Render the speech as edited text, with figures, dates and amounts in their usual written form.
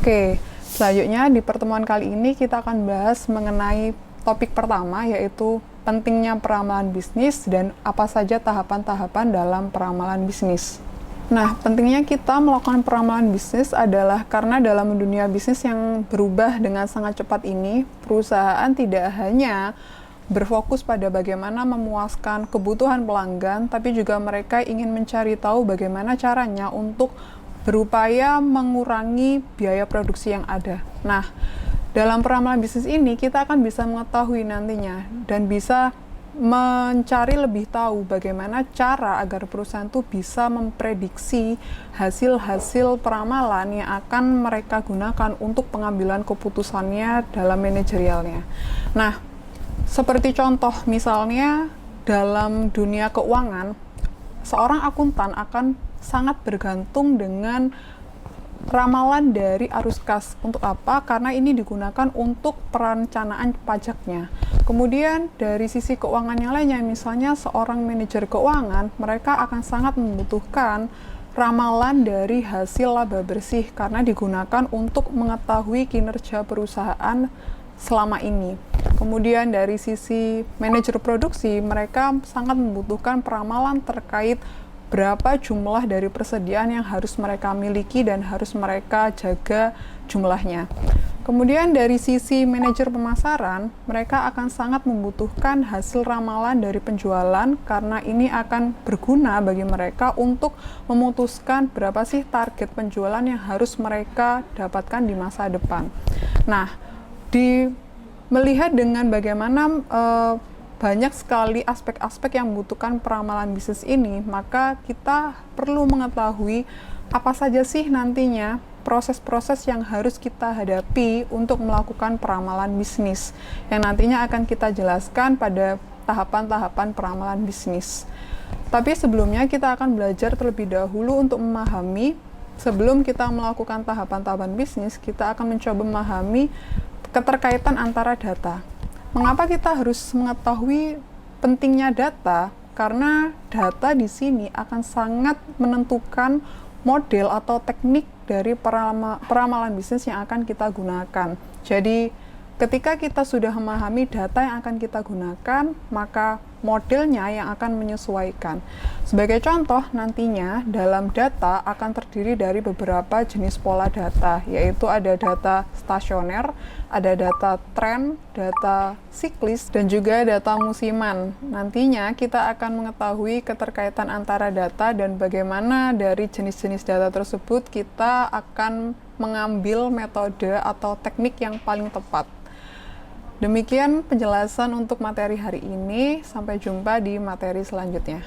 Oke, selanjutnya di pertemuan kali ini kita akan bahas mengenai topik pertama, yaitu pentingnya peramalan bisnis dan apa saja tahapan-tahapan dalam peramalan bisnis. Nah, pentingnya kita melakukan peramalan bisnis adalah karena dalam dunia bisnis yang berubah dengan sangat cepat ini, perusahaan tidak hanya berfokus pada bagaimana memuaskan kebutuhan pelanggan, tapi juga mereka ingin mencari tahu bagaimana caranya untuk berupaya mengurangi biaya produksi yang ada. Nah, dalam peramalan bisnis ini kita akan bisa mengetahui nantinya dan bisa mencari lebih tahu bagaimana cara agar perusahaan itu bisa memprediksi hasil-hasil peramalan yang akan mereka gunakan untuk pengambilan keputusannya dalam manajerialnya. Nah, seperti contoh misalnya dalam dunia keuangan, seorang akuntan akan sangat bergantung dengan ramalan dari arus kas. Untuk apa? Karena ini digunakan untuk perencanaan pajaknya. Kemudian dari sisi keuangan yang lainnya, misalnya seorang manajer keuangan, mereka akan sangat membutuhkan ramalan dari hasil laba bersih karena digunakan untuk mengetahui kinerja perusahaan selama ini. Kemudian dari sisi manajer produksi, mereka sangat membutuhkan peramalan terkait berapa jumlah dari persediaan yang harus mereka miliki dan harus mereka jaga jumlahnya. Kemudian dari sisi manajer pemasaran, mereka akan sangat membutuhkan hasil ramalan dari penjualan karena ini akan berguna bagi mereka untuk memutuskan berapa sih target penjualan yang harus mereka dapatkan di masa depan. Nah, melihat dengan bagaimana banyak sekali aspek-aspek yang membutuhkan peramalan bisnis ini, maka kita perlu mengetahui apa saja sih nantinya proses-proses yang harus kita hadapi untuk melakukan peramalan bisnis, yang nantinya akan kita jelaskan pada tahapan-tahapan peramalan bisnis. Tapi sebelumnya kita akan belajar terlebih dahulu untuk memahami, sebelum kita melakukan tahapan-tahapan bisnis, kita akan mencoba memahami keterkaitan antara data. Mengapa kita harus mengetahui pentingnya data? Karena data di sini akan sangat menentukan model atau teknik dari peramalan bisnis yang akan kita gunakan. Jadi, ketika kita sudah memahami data yang akan kita gunakan, maka modelnya yang akan menyesuaikan. Sebagai contoh, nantinya dalam data akan terdiri dari beberapa jenis pola data, yaitu ada data stasioner, ada data tren, data siklis, dan juga data musiman. Nantinya kita akan mengetahui keterkaitan antara data dan bagaimana dari jenis-jenis data tersebut kita akan mengambil metode atau teknik yang paling tepat. Demikian penjelasan untuk materi hari ini. Sampai jumpa di materi selanjutnya.